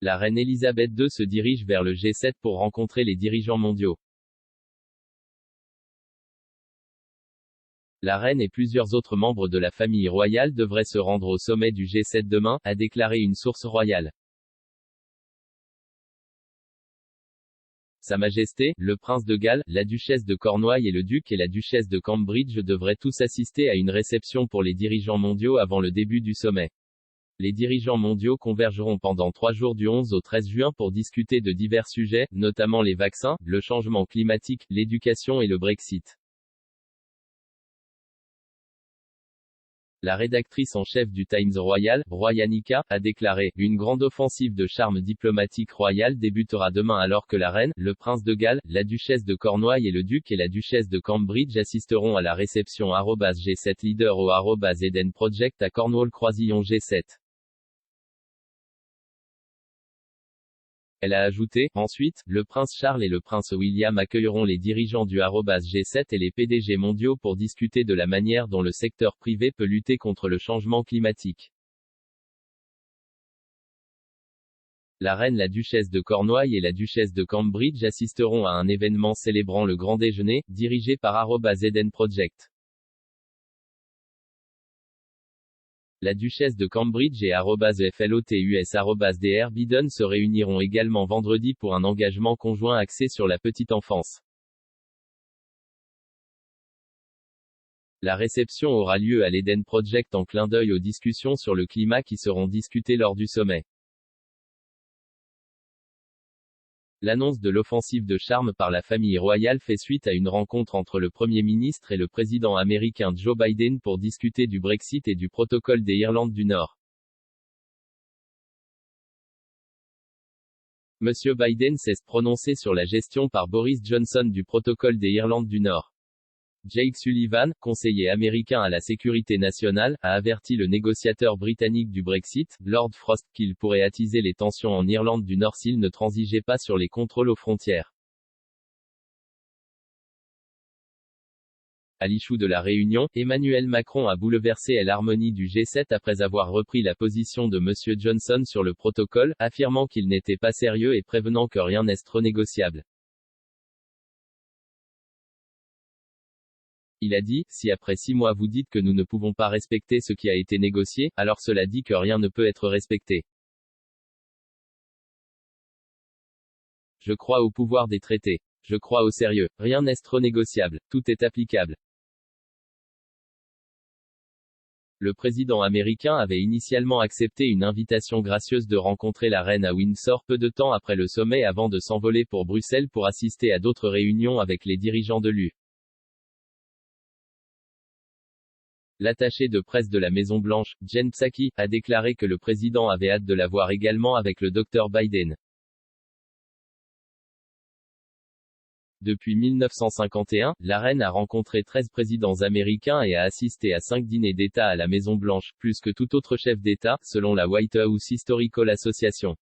La reine Elisabeth II se dirige vers le G7 pour rencontrer les dirigeants mondiaux. La reine et plusieurs autres membres de la famille royale devraient se rendre au sommet du G7 demain, a déclaré une source royale. Sa Majesté, le prince de Galles, la duchesse de Cornouailles et le duc et la duchesse de Cambridge devraient tous assister à une réception pour les dirigeants mondiaux avant le début du sommet. Les dirigeants mondiaux convergeront pendant 3 jours du 11 au 13 juin pour discuter de divers sujets, notamment les vaccins, le changement climatique, l'éducation et le Brexit. La rédactrice en chef du Times Royal, Royanika, a déclaré « Une grande offensive de charme diplomatique royal débutera demain alors que la reine, le prince de Galles, la duchesse de Cornouailles et le duc et la duchesse de Cambridge assisteront à la réception @G7 Leader au @Eden Project à Cornwall Croisillon G7. » Elle a ajouté, ensuite, le prince Charles et le prince William accueilleront les dirigeants du @G7 et les PDG mondiaux pour discuter de la manière dont le secteur privé peut lutter contre le changement climatique. La reine, la duchesse de Cornouailles et la duchesse de Cambridge assisteront à un événement célébrant le grand déjeuner, dirigé par @Eden Project. La duchesse de Cambridge et @FLOTUS Biden se réuniront également vendredi pour un engagement conjoint axé sur la petite enfance. La réception aura lieu à l'Eden Project en clin d'œil aux discussions sur le climat qui seront discutées lors du sommet. L'annonce de l'offensive de charme par la famille royale fait suite à une rencontre entre le Premier ministre et le président américain Joe Biden pour discuter du Brexit et du protocole des Irlande du Nord. Monsieur Biden s'est prononcé sur la gestion par Boris Johnson du protocole des Irlande du Nord. Jake Sullivan, conseiller américain à la sécurité nationale, a averti le négociateur britannique du Brexit, Lord Frost, qu'il pourrait attiser les tensions en Irlande du Nord s'il ne transigeait pas sur les contrôles aux frontières. À l'issue de la réunion, Emmanuel Macron a bouleversé l'harmonie du G7 après avoir repris la position de Monsieur Johnson sur le protocole, affirmant qu'il n'était pas sérieux et prévenant que rien n'est renégociable. Il a dit, si après 6 mois vous dites que nous ne pouvons pas respecter ce qui a été négocié, alors cela dit que rien ne peut être respecté. Je crois au pouvoir des traités. Je crois au sérieux. Rien n'est renégociable. Tout est applicable. Le président américain avait initialement accepté une invitation gracieuse de rencontrer la reine à Windsor peu de temps après le sommet avant de s'envoler pour Bruxelles pour assister à d'autres réunions avec les dirigeants de l'UE. L'attaché de presse de la Maison-Blanche, Jen Psaki, a déclaré que le président avait hâte de la voir également avec le Dr Biden. Depuis 1951, la reine a rencontré 13 présidents américains et a assisté à 5 dîners d'État à la Maison-Blanche, plus que tout autre chef d'État, selon la White House Historical Association.